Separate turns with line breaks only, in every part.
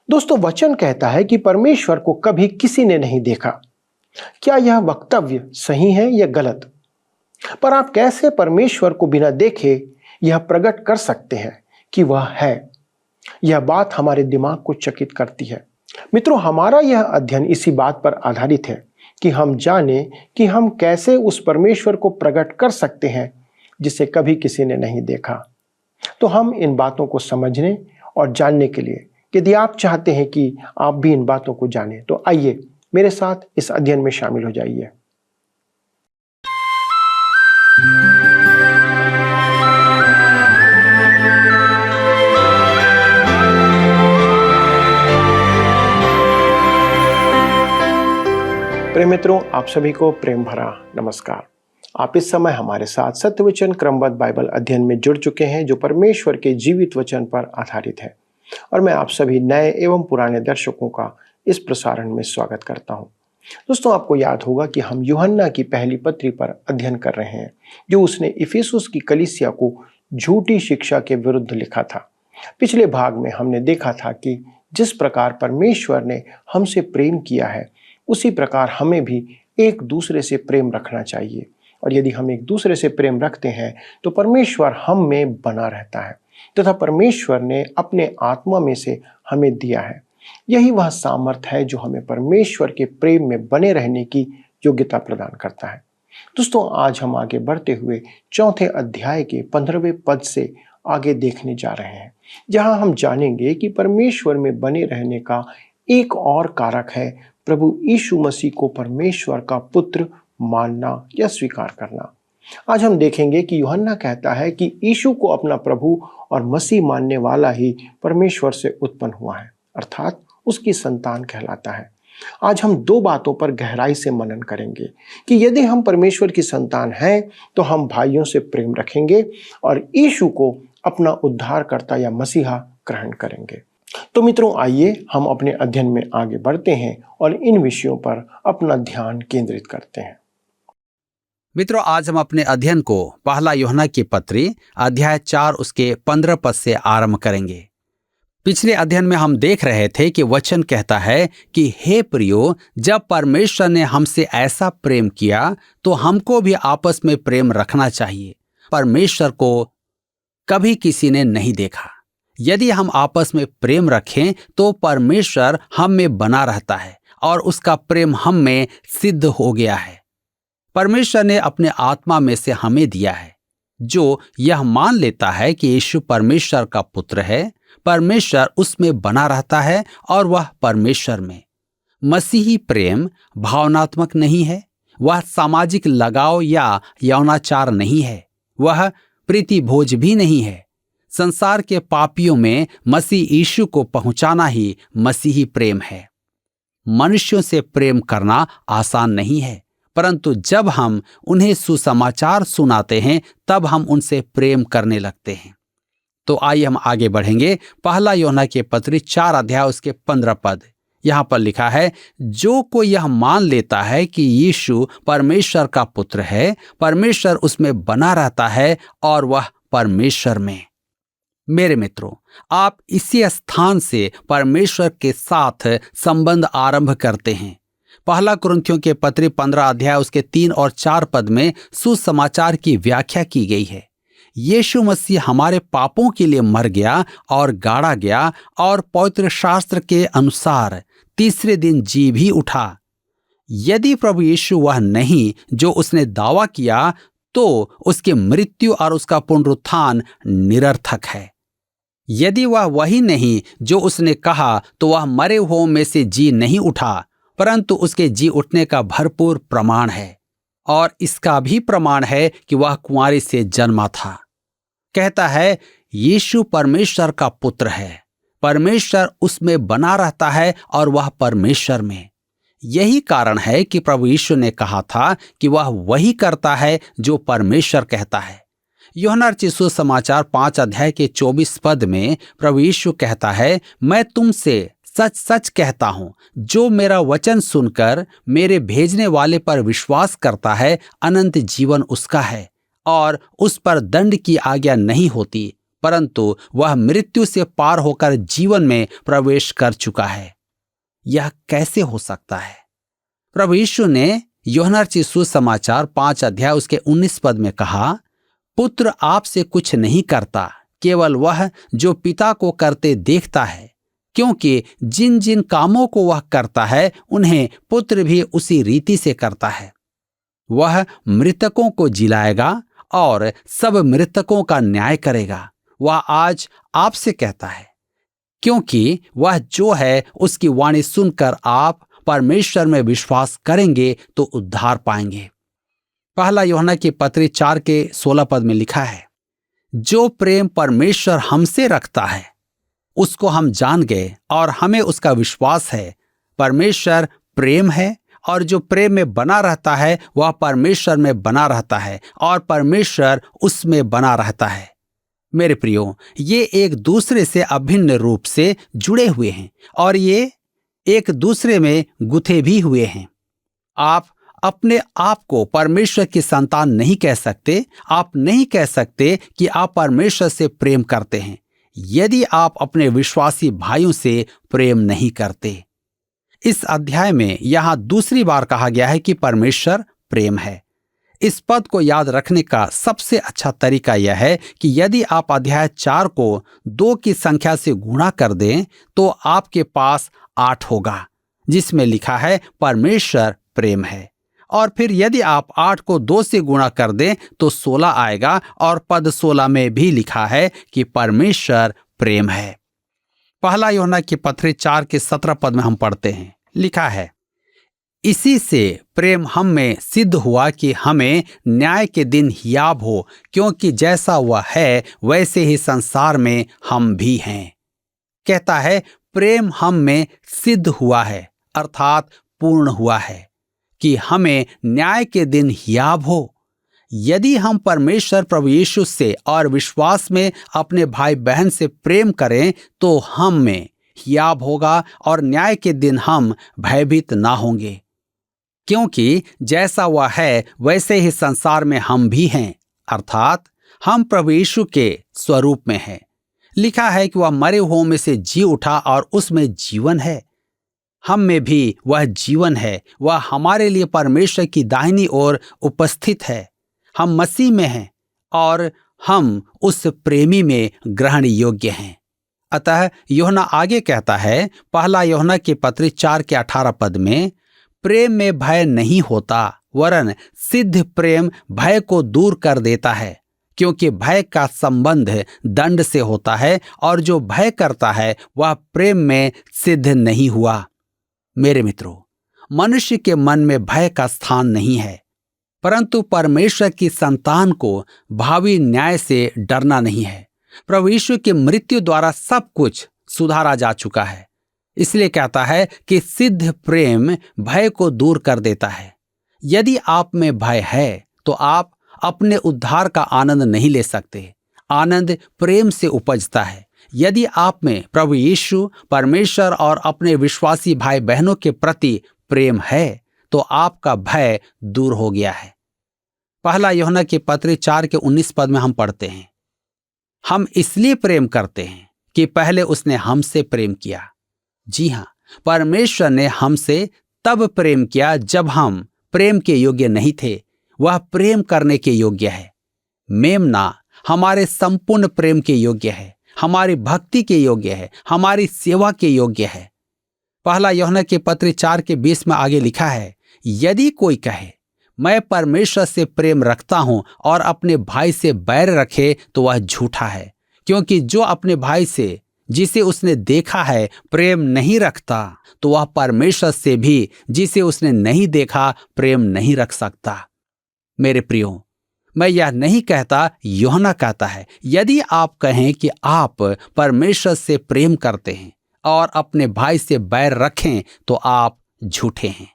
दोस्तों, वचन कहता है कि परमेश्वर को कभी किसी ने नहीं देखा। क्या यह वक्तव्य सही है या गलत? पर आप कैसे परमेश्वर को बिना देखे यह प्रकट कर सकते हैं कि वह है? यह बात हमारे दिमाग को चकित करती है। मित्रों, हमारा यह अध्ययन इसी बात पर आधारित है कि हम जाने कि हम कैसे उस परमेश्वर को प्रकट कर सकते हैं जिसे कभी किसी ने नहीं देखा। तो हम इन बातों को समझने और जानने के लिए, यदि आप चाहते हैं कि आप भी इन बातों को जानें, तो आइए मेरे साथ इस अध्ययन में शामिल हो जाइए। प्रिय मित्रों, आप सभी को प्रेम भरा नमस्कार। आप इस समय हमारे साथ सत्यवचन क्रमबद्ध बाइबल अध्ययन में जुड़ चुके हैं, जो परमेश्वर के जीवित वचन पर आधारित है। और मैं आप सभी नए एवं पुराने दर्शकों का इस प्रसारण में स्वागत करता हूं। दोस्तों, आपको याद होगा कि हम यूहन्ना की पहली पत्री पर अध्ययन कर रहे हैं, जो उसने इफिसुस की कलीसिया को झूठी शिक्षा के विरुद्ध लिखा था। पिछले भाग में हमने देखा था कि जिस प्रकार परमेश्वर ने हमसे प्रेम किया है, उसी प्रकार हमें भी एक दूसरे से प्रेम रखना चाहिए। और यदि हम एक दूसरे से प्रेम रखते हैं तो परमेश्वर हम में बना रहता है तथा परमेश्वर ने अपने आत्मा में से हमें दिया है। यही वह सामर्थ है जो हमें परमेश्वर के प्रेम में बने रहने की योग्यता प्रदान करता है। दोस्तों, आज हम आगे बढ़ते हुए चौथे अध्याय के 15वें पद से आगे देखने जा रहे हैं, जहां हम जानेंगे कि परमेश्वर में बने रहने का एक और कारक है प्रभु यीशु मसीह को परमेश्वर का पुत्र मानना या स्वीकार करना। आज हम देखेंगे कि यूहन्ना कहता है कि यीशु को अपना प्रभु और मसीह मानने वाला ही परमेश्वर से उत्पन्न हुआ है, अर्थात उसकी संतान कहलाता है। आज हम दो बातों पर गहराई से मनन करेंगे कि यदि हम परमेश्वर की संतान हैं तो हम भाइयों से प्रेम रखेंगे और यीशु को अपना उद्धारकर्ता या मसीहा ग्रहण करेंगे। तो मित्रों, आइए हम अपने अध्ययन में आगे बढ़ते हैं और इन विषयों पर अपना ध्यान केंद्रित करते हैं।
मित्रों, आज हम अपने अध्ययन को पहला यूहन्ना की पत्री अध्याय 4 उसके 15 पद से आरंभ करेंगे। पिछले अध्ययन में हम देख रहे थे कि वचन कहता है कि हे प्रियो, जब परमेश्वर ने हमसे ऐसा प्रेम किया तो हमको भी आपस में प्रेम रखना चाहिए। परमेश्वर को कभी किसी ने नहीं देखा। यदि हम आपस में प्रेम रखें तो परमेश्वर हम में बना रहता है और उसका प्रेम हम में सिद्ध हो गया है। परमेश्वर ने अपने आत्मा में से हमें दिया है। जो यह मान लेता है कि यीशु परमेश्वर का पुत्र है, परमेश्वर उसमें बना रहता है और वह परमेश्वर में। मसीही प्रेम भावनात्मक नहीं है, वह सामाजिक लगाव या यौनाचार नहीं है, वह प्रीति भोज भी नहीं है। संसार के पापियों में मसीह यीशु को पहुंचाना ही मसीही प्रेम है। मनुष्यों से प्रेम करना आसान नहीं है, परंतु जब हम उन्हें सुसमाचार सुनाते हैं तब हम उनसे प्रेम करने लगते हैं। तो आइए हम आगे बढ़ेंगे। पहला यूहन्ना के पत्री 4 अध्याय उसके 15 पद। यहाँ पर लिखा है, जो कोई यह मान लेता है कि यीशु परमेश्वर का पुत्र है, परमेश्वर उसमें बना रहता है और वह परमेश्वर में। मेरे मित्रों, आप इसी स्थान से परमेश्वर के साथ संबंध आरंभ करते हैं। पहला कुरिन्थियों के पत्री 15 अध्याय उसके 3 और 4 पद में सुसमाचार की व्याख्या की गई है। यीशु मसीह हमारे पापों के लिए मर गया और गाड़ा गया और पवित्र शास्त्र के अनुसार तीसरे दिन जी भी उठा। यदि प्रभु यीशु वह नहीं जो उसने दावा किया, तो उसकी मृत्यु और उसका पुनरुत्थान निरर्थक है। यदि वह वही नहीं जो उसने कहा, तो वह मरे हुओं में से जी नहीं उठा, परंतु उसके जी उठने का भरपूर प्रमाण है। और इसका भी प्रमाण है कि वह कुंवारी से जन्मा था। कहता है, यीशु परमेश्वर का पुत्र है, परमेश्वर उसमें बना रहता है और वह परमेश्वर में। यही कारण है कि प्रभु यीशु ने कहा था कि वह वही करता है जो परमेश्वर कहता है। यूहन्ना रचित सुसमाचार 5 अध्याय के 24 पद में प्रभु यीशु कहता है, मैं तुमसे सच सच कहता हूं, जो मेरा वचन सुनकर मेरे भेजने वाले पर विश्वास करता है, अनंत जीवन उसका है और उस पर दंड की आज्ञा नहीं होती, परंतु वह मृत्यु से पार होकर जीवन में प्रवेश कर चुका है। यह कैसे हो सकता है? प्रभु यीशु ने यूहन्ना रचित सुसमाचार 5 अध्याय उसके 19 पद में कहा, पुत्र आपसे कुछ नहीं करता, केवल वह जो पिता को करते देखता है, क्योंकि जिन जिन कामों को वह करता है उन्हें पुत्र भी उसी रीति से करता है। वह मृतकों को जिलाएगा और सब मृतकों का न्याय करेगा। वह आज आपसे कहता है, क्योंकि वह जो है उसकी वाणी सुनकर आप परमेश्वर में विश्वास करेंगे तो उद्धार पाएंगे। पहला यूहन्ना की पत्री 4 के 16 पद में लिखा है, जो प्रेम परमेश्वर हमसे रखता है उसको हम जान गए और हमें उसका विश्वास है। परमेश्वर प्रेम है और जो प्रेम में बना रहता है वह परमेश्वर में बना रहता है और परमेश्वर उसमें बना रहता है। मेरे प्रियो, ये एक दूसरे से अभिन्न रूप से जुड़े हुए हैं और ये एक दूसरे में गुथे भी हुए हैं। आप अपने आप को परमेश्वर की संतान नहीं कह सकते। आप नहीं कह सकते कि आप परमेश्वर से प्रेम करते हैं यदि आप अपने विश्वासी भाइयों से प्रेम नहीं करते। इस अध्याय में यहां दूसरी बार कहा गया है कि परमेश्वर प्रेम है। इस पद को याद रखने का सबसे अच्छा तरीका यह है कि यदि आप अध्याय 4 को 2 की संख्या से गुणा कर दें तो आपके पास 8 होगा, जिसमें लिखा है परमेश्वर प्रेम है। और फिर यदि आप 8 को 2 से गुणा कर दें तो 16 आएगा और पद 16 में भी लिखा है कि परमेश्वर प्रेम है। पहला यूहन्ना की पत्री 4 के 17 पद में हम पढ़ते हैं, लिखा है, इसी से प्रेम हम में सिद्ध हुआ कि हमें न्याय के दिन हियाव हो, क्योंकि जैसा वह है वैसे ही संसार में हम भी हैं। कहता है प्रेम हम में सिद्ध हुआ है, अर्थात पूर्ण हुआ है कि हमें न्याय के दिन हियाव हो। यदि हम परमेश्वर प्रभु यीशु से और विश्वास में अपने भाई बहन से प्रेम करें तो हम में हियाव होगा और न्याय के दिन हम भयभीत ना होंगे, क्योंकि जैसा वह है वैसे ही संसार में हम भी हैं, अर्थात हम प्रभु यीशु के स्वरूप में हैं। लिखा है कि वह मरे हुओं में से जी उठा और उसमें जीवन है। हम में भी वह जीवन है। वह हमारे लिए परमेश्वर की दाहिनी ओर उपस्थित है। हम मसीह में हैं और हम उस प्रेमी में ग्रहण योग्य हैं। अतः यूहन्ना आगे कहता है, पहला यूहन्ना की पत्री 4 के 18 पद में, प्रेम में भय नहीं होता, वरन सिद्ध प्रेम भय को दूर कर देता है, क्योंकि भय का संबंध दंड से होता है और जो भय करता है वह प्रेम में सिद्ध नहीं हुआ। मेरे मित्रों, मनुष्य के मन में भय का स्थान नहीं है, परंतु परमेश्वर की संतान को भावी न्याय से डरना नहीं है। प्रभु यीशु की मृत्यु द्वारा सब कुछ सुधारा जा चुका है। इसलिए कहता है कि सिद्ध प्रेम भय को दूर कर देता है। यदि आप में भय है तो आप अपने उद्धार का आनंद नहीं ले सकते। आनंद प्रेम से उपजता है। यदि आप में प्रभु यीशु, परमेश्वर और अपने विश्वासी भाई बहनों के प्रति प्रेम है तो आपका भय दूर हो गया है। पहला यूहन्ना की पत्री 4 के 19 पद में हम पढ़ते हैं, हम इसलिए प्रेम करते हैं कि पहले उसने हमसे प्रेम किया। जी हाँ, परमेश्वर ने हमसे तब प्रेम किया जब हम प्रेम के योग्य नहीं थे। वह प्रेम करने के योग्य है। मेमना हमारे संपूर्ण प्रेम के योग्य है, हमारी भक्ति के योग्य है, हमारी सेवा के योग्य है। पहला यूहन्ना की पत्री 4 के 20 में आगे लिखा है, यदि कोई कहे मैं परमेश्वर से प्रेम रखता हूं और अपने भाई से बैर रखे तो वह झूठा है, क्योंकि जो अपने भाई से जिसे उसने देखा है प्रेम नहीं रखता तो वह परमेश्वर से भी जिसे उसने नहीं देखा प्रेम नहीं रख सकता। मेरे प्रियो, मैं यह नहीं कहता, यूहन्ना कहता है, यदि आप कहें कि आप परमेश्वर से प्रेम करते हैं और अपने भाई से बैर रखें तो आप झूठे हैं।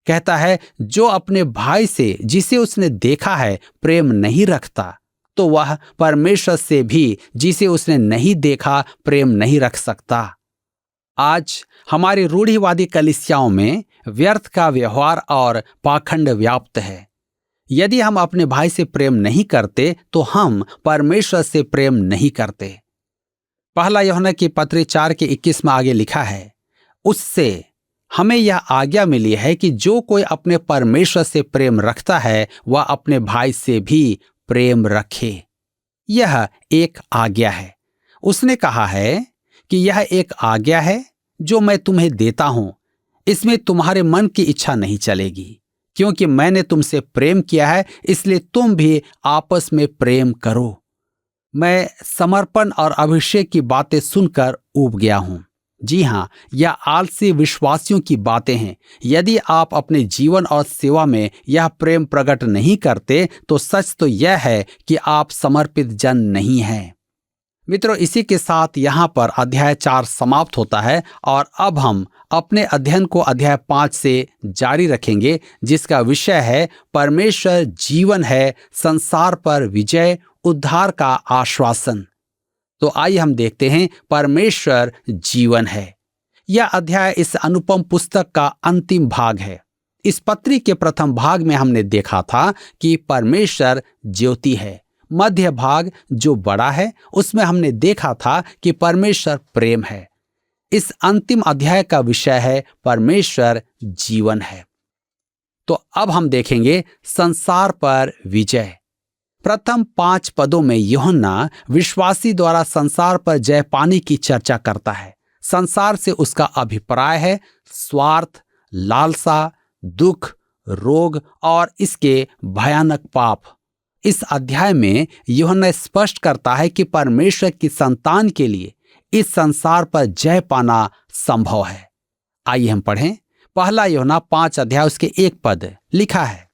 कहता है जो अपने भाई से जिसे उसने देखा है प्रेम नहीं रखता तो वह परमेश्वर से भी जिसे उसने नहीं देखा प्रेम नहीं रख सकता। आज हमारी रूढ़िवादी कलीसियाओं में व्यर्थ का व्यवहार और पाखंड व्याप्त है। यदि हम अपने भाई से प्रेम नहीं करते तो हम परमेश्वर से प्रेम नहीं करते। पहला यूहन्ना की पत्री 4:21 में आगे लिखा है, उससे हमें यह आज्ञा मिली है कि जो कोई अपने परमेश्वर से प्रेम रखता है वह अपने भाई से भी प्रेम रखे। यह एक आज्ञा है। उसने कहा है कि यह एक आज्ञा है जो मैं तुम्हें देता हूं, इसमें तुम्हारे मन की इच्छा नहीं चलेगी, क्योंकि मैंने तुमसे प्रेम किया है, इसलिए तुम भी आपस में प्रेम करो। मैं समर्पण और अभिषेक की बातें सुनकर ऊब गया हूं। जी हां, यह आलसी विश्वासियों की बातें हैं। यदि आप अपने जीवन और सेवा में यह प्रेम प्रकट नहीं करते तो सच तो यह है कि आप समर्पित जन नहीं हैं। मित्रों, इसी के साथ यहाँ पर अध्याय 4 समाप्त होता है और अब हम अपने अध्ययन को अध्याय 5 से जारी रखेंगे, जिसका विषय है परमेश्वर जीवन है, संसार पर विजय, उद्धार का आश्वासन। तो आइए हम देखते हैं परमेश्वर जीवन है। यह अध्याय इस अनुपम पुस्तक का अंतिम भाग है। इस पत्री के प्रथम भाग में हमने देखा था कि परमेश्वर ज्योति है। मध्य भाग जो बड़ा है उसमें हमने देखा था कि परमेश्वर प्रेम है। इस अंतिम अध्याय का विषय है परमेश्वर जीवन है। तो अब हम देखेंगे संसार पर विजय। प्रथम 5 पदों में यूहन्ना विश्वासी द्वारा संसार पर जय पाने की चर्चा करता है। संसार से उसका अभिप्राय है स्वार्थ, लालसा, दुख, रोग और इसके भयानक पाप। इस अध्याय में यूहन्ना स्पष्ट करता है कि परमेश्वर की संतान के लिए इस संसार पर जय पाना संभव है। आइए हम पढ़ें। पहला यूहन्ना 5 अध्याय उसके 1 पद लिखा है,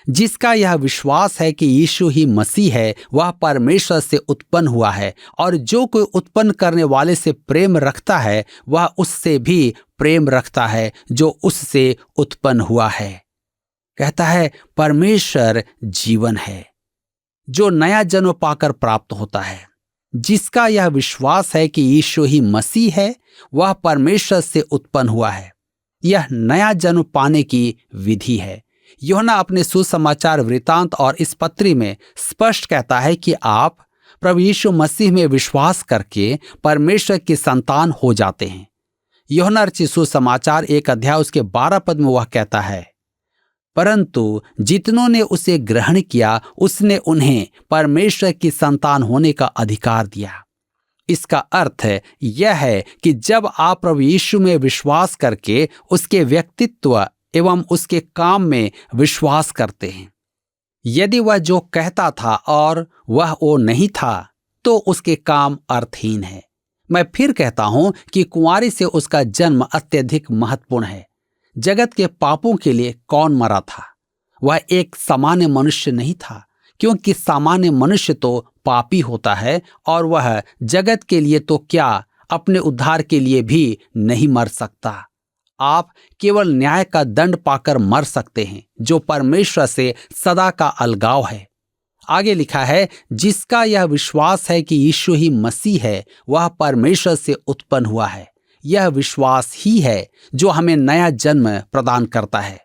जिसका यह विश्वास है कि यीशु ही मसीह है, वह परमेश्वर से उत्पन्न हुआ है, और जो कोई उत्पन्न करने वाले से प्रेम रखता है वह उससे भी प्रेम रखता है जो उससे उत्पन्न हुआ है। कहता है परमेश्वर जीवन है जो नया जन्म पाकर प्राप्त होता है। जिसका यह विश्वास है कि यीशु ही मसीह है, वह परमेश्वर से उत्पन्न हुआ है। यह नया जन्म पाने की विधि है। यूहन्ना अपने सुसमाचार वृतांत और इस पत्री में स्पष्ट कहता है कि आप प्रभु यीशु मसीह में विश्वास करके परमेश्वर की संतान हो जाते हैं। यूहन्ना रचित सुसमाचार 1 अध्याय उसके 12 पद में वह कहता है, परंतु जितनों ने उसे ग्रहण किया उसने उन्हें परमेश्वर की संतान होने का अधिकार दिया। इसका अर्थ यह है कि जब आप प्रभु यीशु में विश्वास करके उसके व्यक्तित्व एवं उसके काम में विश्वास करते हैं, यदि वह जो कहता था और वह वो नहीं था तो उसके काम अर्थहीन है। मैं फिर कहता हूं कि कुंवारी से उसका जन्म अत्यधिक महत्वपूर्ण है। जगत के पापों के लिए कौन मरा था? वह एक सामान्य मनुष्य नहीं था, क्योंकि सामान्य मनुष्य तो पापी होता है और वह जगत के लिए तो क्या अपने उद्धार के लिए भी नहीं मर सकता। आप केवल न्याय का दंड पाकर मर सकते हैं, जो परमेश्वर से सदा का अलगाव है। आगे लिखा है, जिसका यह विश्वास है कि यीशु ही मसीह है, वह परमेश्वर से उत्पन्न हुआ है। यह विश्वास ही है जो हमें नया जन्म प्रदान करता है।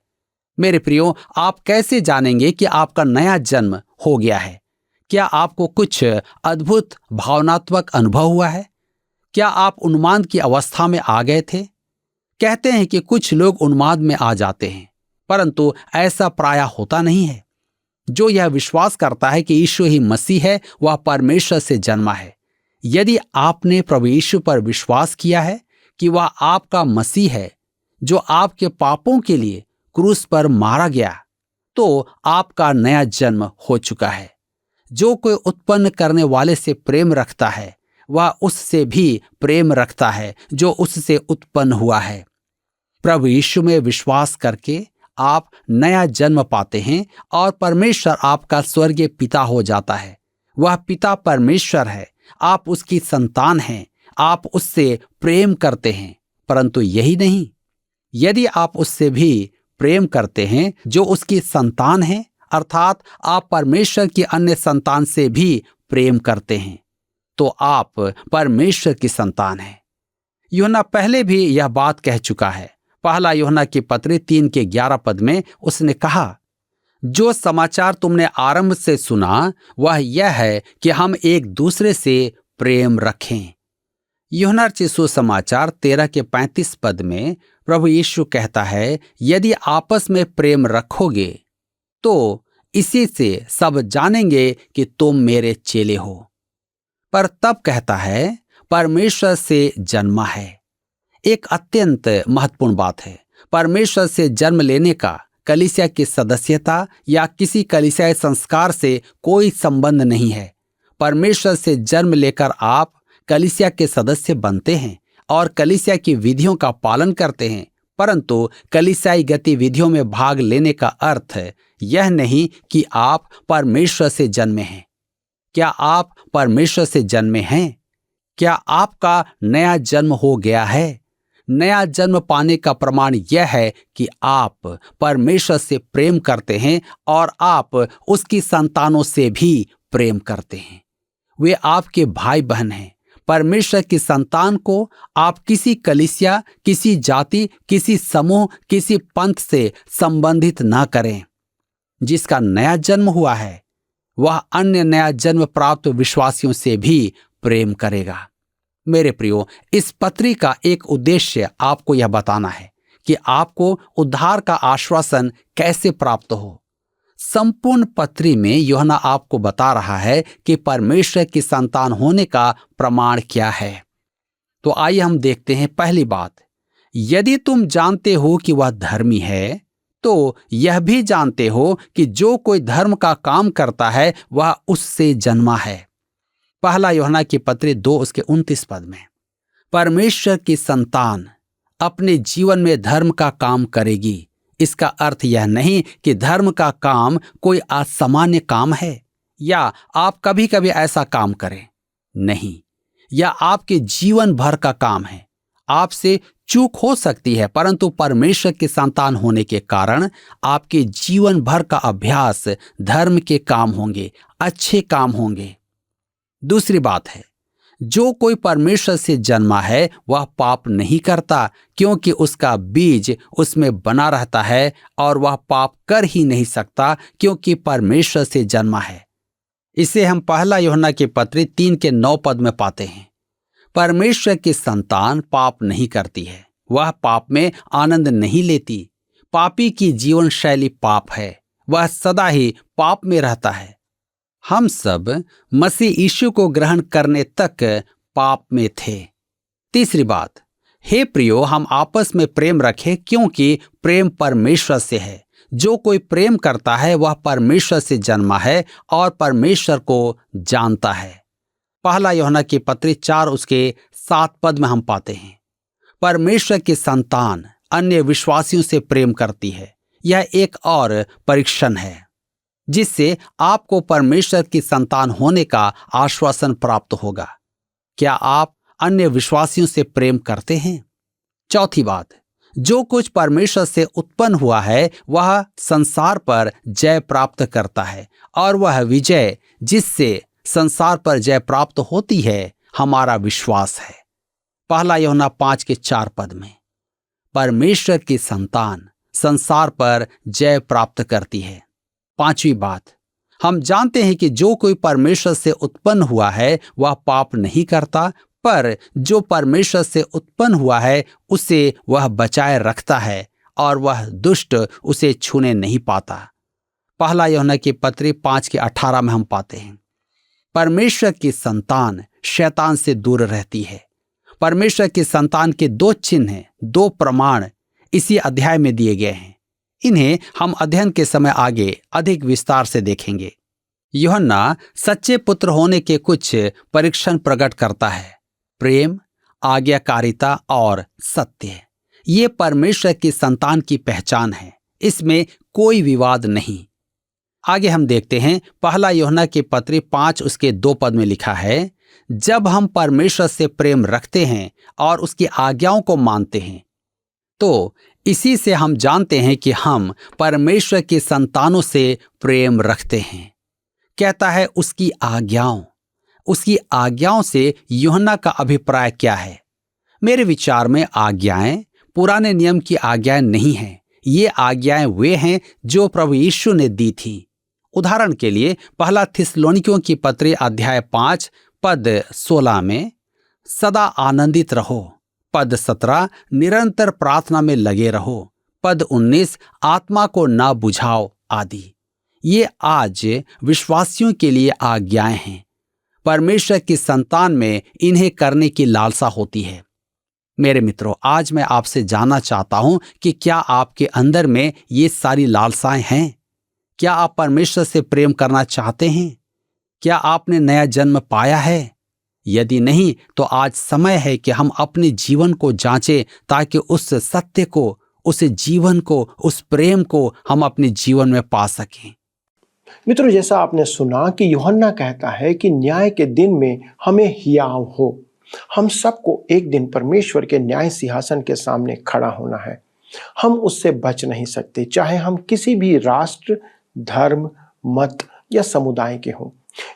मेरे प्रियो, आप कैसे जानेंगे कि आपका नया जन्म हो गया है? क्या आपको कुछ अद्भुत भावनात्मक अनुभव हुआ है? क्या आप उन्माद की अवस्था में आ गए थे? कहते हैं कि कुछ लोग उन्माद में आ जाते हैं, परंतु ऐसा प्रायः होता नहीं है। जो यह विश्वास करता है कि यीशु ही मसीह है, वह परमेश्वर से जन्मा है। यदि आपने प्रभु यीशु पर विश्वास किया है कि वह आपका मसीह है, जो आपके पापों के लिए क्रूस पर मारा गया, तो आपका नया जन्म हो चुका है। जो कोई उत्पन्न करने वाले से प्रेम रखता है, वह उससे भी प्रेम रखता है जो उससे उत्पन्न हुआ है। प्रभु यीशु में विश्वास करके आप नया जन्म पाते हैं और परमेश्वर आपका स्वर्गीय पिता हो जाता है। वह पिता परमेश्वर है, आप उसकी संतान हैं, आप उससे प्रेम करते हैं। परंतु यही नहीं, यदि आप उससे भी प्रेम करते हैं जो उसकी संतान है, अर्थात आप परमेश्वर की अन्य संतान से भी प्रेम करते हैं, तो आप परमेश्वर की संतान हैं। यूहन्ना पहले भी यह बात कह चुका है। पहला यूहन्ना की पत्री 3 के 11 पद में उसने कहा, जो समाचार तुमने आरंभ से सुना वह यह है कि हम एक दूसरे से प्रेम रखें। यूहन्ना रचित सुसमाचार 13 के 35 पद में प्रभु यीशु कहता है, यदि आपस में प्रेम रखोगे तो इसी से सब जानेंगे कि तुम मेरे चेले हो। पर तब कहता है, परमेश्वर से जन्मा है। एक अत्यंत महत्वपूर्ण बात है। परमेश्वर से जन्म लेने का कलीसिया की सदस्यता या किसी कलीसियाई संस्कार से कोई संबंध नहीं है। परमेश्वर से जन्म लेकर आप कलीसिया के सदस्य बनते हैं और कलीसिया की विधियों का पालन करते हैं, परंतु कलीसियाई गतिविधियों में भाग लेने का अर्थ यह नहीं कि आप परमेश्वर से जन्मे हैं। क्या आप परमेश्वर से जन्मे हैं? क्या आपका नया जन्म हो गया है? नया जन्म पाने का प्रमाण यह है कि आप परमेश्वर से प्रेम करते हैं और आप उसकी संतानों से भी प्रेम करते हैं। वे आपके भाई बहन हैं। परमेश्वर की संतान को आप किसी कलीसिया, किसी जाति, किसी समूह, किसी पंथ से संबंधित ना करें। जिसका नया जन्म हुआ है वह अन्य नया जन्म प्राप्त विश्वासियों से भी प्रेम करेगा। मेरे प्रियो, इस पत्री का एक उद्देश्य आपको यह बताना है कि आपको उद्धार का आश्वासन कैसे प्राप्त हो। संपूर्ण पत्री में यूहन्ना आपको बता रहा है कि परमेश्वर की संतान होने का प्रमाण क्या है। तो आइए हम देखते हैं। पहली बात, यदि तुम जानते हो कि वह धर्मी है तो यह भी जानते हो कि जो कोई धर्म का काम करता है वह उससे जन्मा है। पहला यूहन्ना की पत्री 2 उसके 29 पद में परमेश्वर की संतान अपने जीवन में धर्म का काम करेगी। इसका अर्थ यह नहीं कि धर्म का काम कोई असामान्य काम है या आप कभी कभी ऐसा काम करें, नहीं, या आपके जीवन भर का काम है। आपसे चूक हो सकती है, परंतु परमेश्वर की संतान होने के कारण आपके जीवन भर का अभ्यास धर्म के काम होंगे, अच्छे काम होंगे। दूसरी बात है, जो कोई परमेश्वर से जन्मा है वह पाप नहीं करता, क्योंकि उसका बीज उसमें बना रहता है और वह पाप कर ही नहीं सकता क्योंकि परमेश्वर से जन्मा है। इसे हम पहला यूहन्ना की पत्री 3 के 9 पद में पाते हैं। परमेश्वर की संतान पाप नहीं करती है, वह पाप में आनंद नहीं लेती। पापी की जीवन शैली पाप है, वह सदा ही पाप में रहता है। हम सब मसीह यीशु को ग्रहण करने तक पाप में थे। तीसरी बात, हे प्रियो, हम आपस में प्रेम रखें क्योंकि प्रेम परमेश्वर से है। जो कोई प्रेम करता है वह परमेश्वर से जन्मा है और परमेश्वर को जानता है। पहला यूहन्ना की पत्री 4 उसके 7 पद में हम पाते हैं, परमेश्वर की संतान अन्य विश्वासियों से प्रेम करती है। यह एक और परीक्षण है जिससे आपको परमेश्वर की संतान होने का आश्वासन प्राप्त होगा। क्या आप अन्य विश्वासियों से प्रेम करते हैं? चौथी बात, जो कुछ परमेश्वर से उत्पन्न हुआ है वह संसार पर जय प्राप्त करता है और वह विजय जिससे संसार पर जय प्राप्त होती है हमारा विश्वास है। पहला यूहन्ना 5 के 4 पद में परमेश्वर की संतान संसार पर जय प्राप्त करती है। पांचवी बात, हम जानते हैं कि जो कोई परमेश्वर से उत्पन्न हुआ है वह पाप नहीं करता, पर जो परमेश्वर से उत्पन्न हुआ है उसे वह बचाए रखता है और वह दुष्ट उसे छूने नहीं पाता। पहला यूहन्ना की पत्री 5 के 18 में हम पाते हैं, परमेश्वर की संतान शैतान से दूर रहती है। परमेश्वर की संतान के 2 चिन्ह हैं, 2 प्रमाण इसी अध्याय में दिए गए हैं। इन्हें हम अध्ययन के समय आगे अधिक विस्तार से देखेंगे। यूहन्ना सच्चे पुत्र होने के कुछ परीक्षण प्रकट करता है, प्रेम, आज्ञाकारिता और सत्य। ये परमेश्वर की संतान की पहचान है, इसमें कोई विवाद नहीं। आगे हम देखते हैं, पहला यूहन्ना की पत्री 5 उसके 2 पद में लिखा है, जब हम परमेश्वर से प्रेम रखते हैं और उसकी आज्ञाओं को मानते हैं तो इसी से हम जानते हैं कि हम परमेश्वर की संतानों से प्रेम रखते हैं। कहता है उसकी आज्ञाओं से यूहन्ना का अभिप्राय क्या है? मेरे विचार में आज्ञाएं पुराने नियम की आज्ञाएं नहीं हैं, ये आज्ञाएं वे हैं जो प्रभु यीशु ने दी थी। उदाहरण के लिए पहला थिस्सलुनीकियों की पत्री अध्याय 5 पद 16 में सदा आनंदित रहो, पद 17 निरंतर प्रार्थना में लगे रहो, पद 19 आत्मा को ना बुझाओ आदि। ये आज विश्वासियों के लिए आज्ञाएं हैं। परमेश्वर की संतान में इन्हें करने की लालसा होती है। मेरे मित्रों, आज मैं आपसे जानना चाहता हूं कि क्या आपके अंदर में ये सारी लालसाएं हैं? क्या आप परमेश्वर से प्रेम करना चाहते हैं? क्या आपने नया जन्म पाया है? यदि नहीं, तो आज समय है कि हम अपने जीवन को जांचें ताकि उस सत्य को, उस जीवन को, उस प्रेम को हम अपने जीवन में पा सकें।
मित्रों, जैसा आपने सुना कि यूहन्ना कहता है कि न्याय के दिन में हमें हियाव हो। हम सबको एक दिन परमेश्वर के न्याय सिंहासन के सामने खड़ा होना है। हम उससे बच नहीं सकते, चाहे हम किसी भी राष्ट्र, धर्म, मत या समुदाय के हों।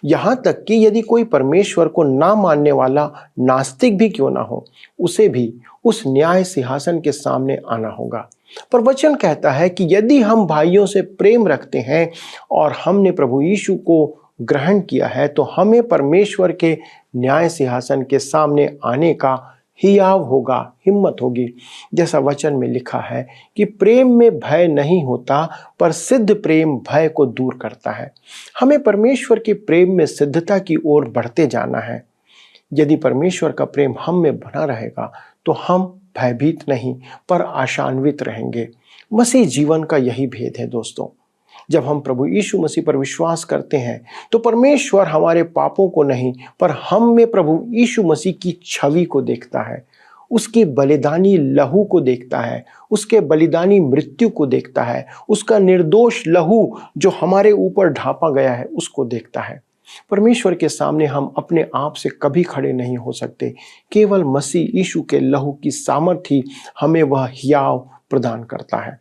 यहाँ तक कि यदि कोई परमेश्वर को ना मानने वाला नास्तिक भी क्यों ना हो, उसे भी उस न्याय सिंहासन के सामने आना होगा। पर वचन कहता है कि यदि हम भाइयों से प्रेम रखते हैं और हमने प्रभु यीशु को ग्रहण किया है, तो हमें परमेश्वर के न्याय सिंहासन के सामने आने का हियाव होगा, हिम्मत होगी। जैसा वचन में लिखा है कि प्रेम में भय नहीं होता, पर सिद्ध प्रेम भय को दूर करता है। हमें परमेश्वर के प्रेम में सिद्धता की ओर बढ़ते जाना है। यदि परमेश्वर का प्रेम हम में बना रहेगा तो हम भयभीत नहीं पर आशान्वित रहेंगे। मसीह जीवन का यही भेद है दोस्तों। जब हम प्रभु यीशु मसीह पर विश्वास करते हैं तो परमेश्वर हमारे पापों को नहीं, पर हम में प्रभु यीशु मसीह की छवि को देखता है, उसके बलिदानी लहू को देखता है, उसके बलिदानी मृत्यु को देखता है, उसका निर्दोष लहू जो हमारे ऊपर ढापा गया है उसको देखता है। परमेश्वर के सामने हम अपने आप से कभी खड़े नहीं हो सकते। केवल मसीह यीशु के लहू की सामर्थ्य ही हमें वह हियाव प्रदान करता है।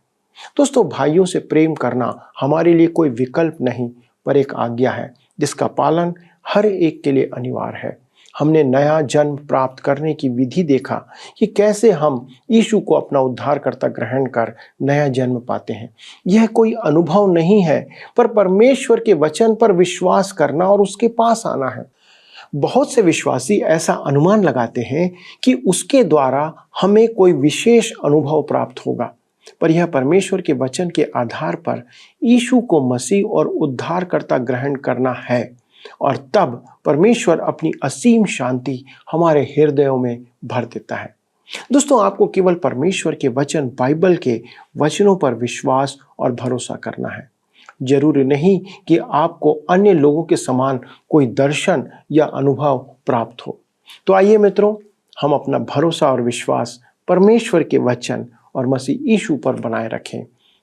दोस्तों, भाइयों से प्रेम करना हमारे लिए कोई विकल्प नहीं, पर एक आज्ञा है जिसका पालन हर एक के लिए अनिवार्य है। हमने नया जन्म प्राप्त करने की विधि देखा कि कैसे हम यीशु को अपना उद्धारकर्ता ग्रहण कर नया जन्म पाते हैं। यह कोई अनुभव नहीं है, पर परमेश्वर के वचन पर विश्वास करना और उसके पास आना है। बहुत से विश्वासी ऐसा अनुमान लगाते हैं कि उसके द्वारा हमें कोई विशेष अनुभव प्राप्त होगा, पर यह परमेश्वर के वचन के आधार पर यीशु को मसीह और उद्धारकर्ता ग्रहण करना है, और तब परमेश्वर अपनी असीम शांति हमारे हृदयों में भर देता है। दोस्तों, आपको केवल परमेश्वर के वचन, बाइबल के वचनों पर विश्वास और भरोसा करना है। जरूरी नहीं कि आपको अन्य लोगों के समान कोई दर्शन या अनुभव प्राप्त हो। तो आइए मित्रों, हम अपना भरोसा और विश्वास परमेश्वर के वचन और मसीह यीशु पर बनाए रखें,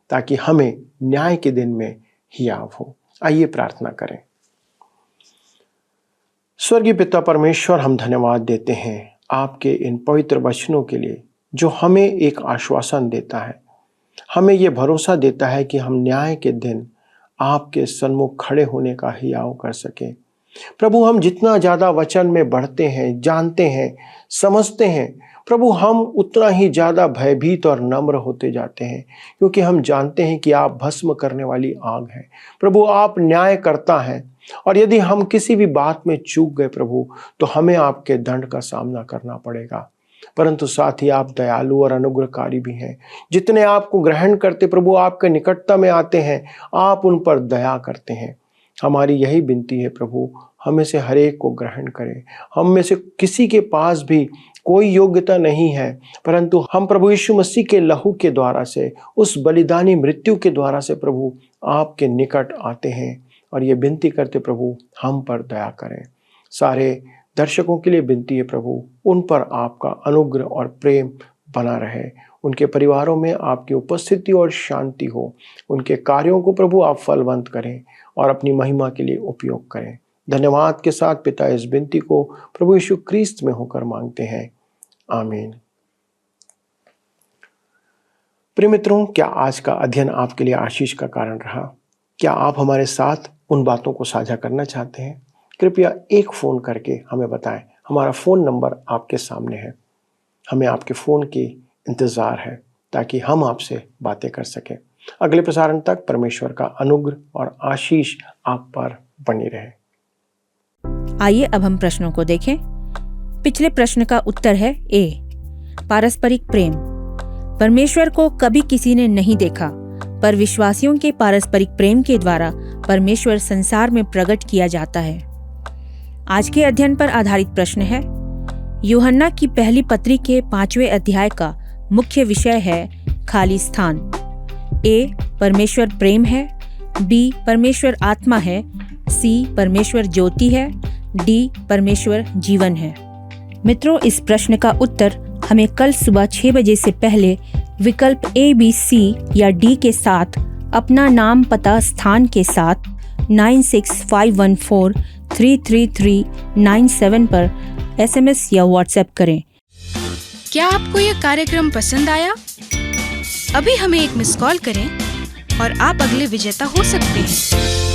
ताकि हमें न्याय के दिन में हियाव हो। आइए प्रार्थना करें। स्वर्गीय पिता परमेश्वर, हम धन्यवाद देते हैं आपके इन पवित्र वचनों के लिए, जो हमें एक आश्वासन देता है, हमें ये भरोसा देता है कि हम न्याय के दिन आपके सन्मुख खड़े होने का हियाव कर सकें। प्रभु, हम जितना ज़्यादा वचन में बढ़ते हैं, जानते हैं, समझते हैं, प्रभु, हम उतना ही ज़्यादा भयभीत और नम्र होते जाते हैं, क्योंकि हम जानते हैं कि आप भस्म करने वाली आग हैं। प्रभु, आप न्याय करता है, और यदि हम किसी भी बात में चूक गए प्रभु, तो हमें आपके दंड का सामना करना पड़ेगा। परंतु साथ ही आप दयालु और अनुग्रहकारी भी हैं। जितने आपको ग्रहण करते प्रभु, आपके निकटता में आते हैं, आप उन पर दया करते हैं। हमारी यही विनती है प्रभु, हमें से हर एक को ग्रहण करें। हम में से किसी के पास भी कोई योग्यता नहीं है, परंतु हम प्रभु यीशु मसीह के लहू के द्वारा से, उस बलिदानी मृत्यु के द्वारा से प्रभु आपके निकट आते हैं, और ये विनती करते प्रभु, हम पर दया करें। सारे दर्शकों के लिए विनती है प्रभु, उन पर आपका अनुग्रह और प्रेम बना रहे। उनके परिवारों में आपकी उपस्थिति और शांति हो। उनके कार्यों को प्रभु आप फलवंत करें और अपनी महिमा के लिए उपयोग करें। धन्यवाद के साथ पिता, इस विनती को प्रभु यीशु क्रिस्त में होकर मांगते हैं, आमीन। प्रिय मित्रों, क्या आज का अध्ययन आपके लिए आशीष का कारण रहा? क्या आप हमारे साथ उन बातों को साझा करना चाहते हैं? कृपया एक फ़ोन करके हमें बताएं। हमारा फ़ोन नंबर आपके सामने है। हमें आपके फ़ोन की इंतज़ार है। ताकि हम आपसे बातें कर सकें। अगले प्रसारण तक परमेश्वर का अनुग्रह और आशीष आप पर बनी रहे।
आइए अब हम प्रश्नों को देखें। पिछले प्रश्न का उत्तर है ए, पारस्परिक प्रेम। परमेश्वर को कभी किसी ने नहीं देखा, पर विश्वासियों के पारस्परिक प्रेम के द्वारा परमेश्वर संसार में प्रकट किया जाता है। आज के अध्ययन पर आधारित प्रश्न है, यूहन्ना की पहली पत्री के 5वें अध्याय का मुख्य विषय है खाली स्थान। ए, परमेश्वर प्रेम है। बी, परमेश्वर आत्मा है। सी, परमेश्वर ज्योति है। डी, परमेश्वर जीवन है। मित्रों, इस प्रश्न का उत्तर हमें कल सुबह 6 बजे से पहले विकल्प A, B, C या D के साथ अपना नाम, पता, स्थान के साथ 9651433397 पर SMS या WhatsApp करें।
क्या आपको यह कार्यक्रम पसंद आया? अभी हमें एक मिस कॉल करें और आप अगले विजेता हो सकते हैं।